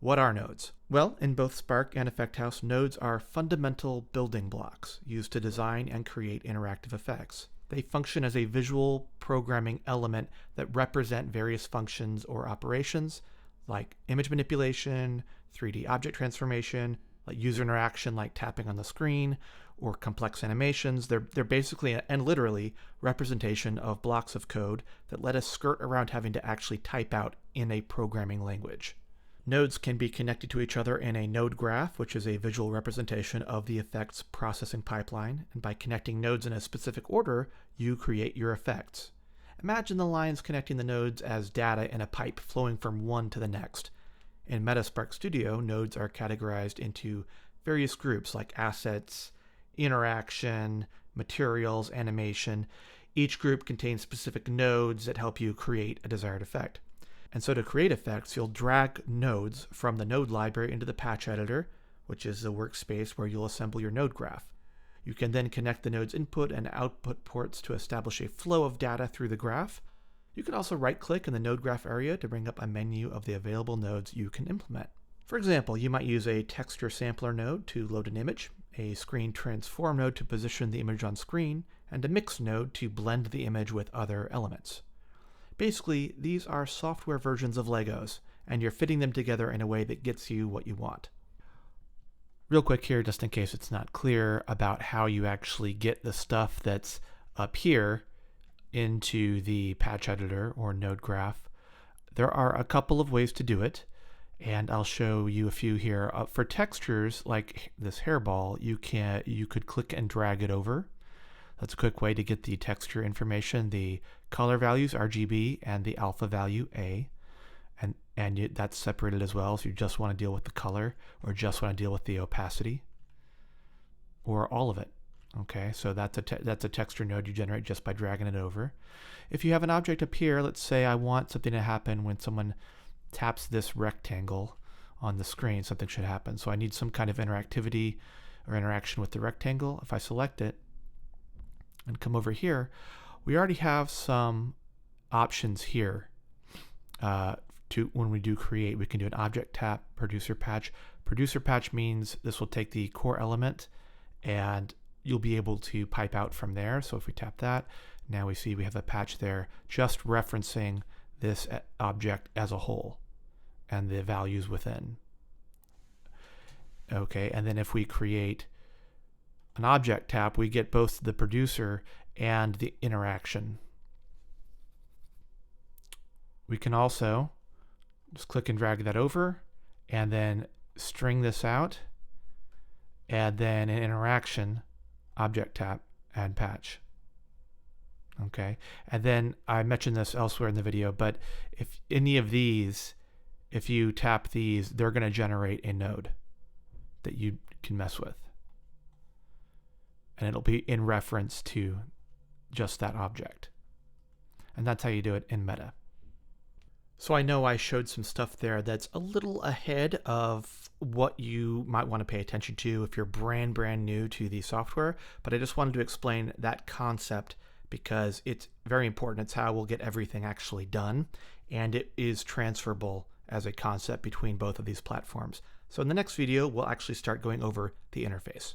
What are nodes? Well, in both Spark and EffectHouse, nodes are fundamental building blocks used to design and create interactive effects. They function as a visual programming element that represent various functions or operations, like image manipulation, 3D object transformation, like user interaction like tapping on the screen, or complex animations. They're basically and literally representation of blocks of code that let us skirt around having to actually type out in a programming language. Nodes can be connected to each other in a node graph, which is a visual representation of the effects processing pipeline. And by connecting nodes in a specific order, you create your effects. Imagine the lines connecting the nodes as data in a pipe flowing from one to the next. In MetaSpark Studio, nodes are categorized into various groups like assets, interaction, materials, animation. Each group contains specific nodes that help you create a desired effect. And so to create effects, you'll drag nodes from the node library into the patch editor, which is the workspace where you'll assemble your node graph. You can then connect the node's input and output ports to establish a flow of data through the graph. You can also right-click in the node graph area to bring up a menu of the available nodes you can implement. For example, you might use a texture sampler node to load an image, a screen transform node to position the image on screen, and a mix node to blend the image with other elements. Basically, these are software versions of Legos, and you're fitting them together in a way that gets you what you want. Real quick here, just in case it's not clear about how you actually get the stuff that's up here into the patch editor or node graph. There are a couple of ways to do it, and I'll show you a few here. For textures like this hairball, you could click and drag it over. That's a quick way to get the texture information. The color values RGB and the alpha value A, and that's separated as well. So you just want to deal with the color, or just want to deal with the opacity, or all of it. Okay, so that's a texture node you generate just by dragging it over. If you have an object up here, let's say I want something to happen when someone taps this rectangle on the screen, something should happen. So I need some kind of interactivity or interaction with the rectangle. If I select it and come over here, we already have some options here. When we do create, we can do an object tap, producer patch. Producer patch means this will take the core element and you'll be able to pipe out from there. So if we tap that, now we see we have a patch there just referencing this object as a whole and the values within. Okay, and then if we create an object tap, we get both the producer and the interaction. We can also just click and drag that over and then string this out, and then an interaction, object tap, add patch. Okay, and then I mentioned this elsewhere in the video, but if any of these, if you tap these, they're going to generate a node that you can mess with. And it'll be in reference to just that object. And that's how you do it in Meta. So I know I showed some stuff there that's a little ahead of what you might want to pay attention to if you're brand new to the software, but I just wanted to explain that concept because it's very important. It's how we'll get everything actually done, and it is transferable as a concept between both of these platforms. So in the next video, we'll actually start going over the interface.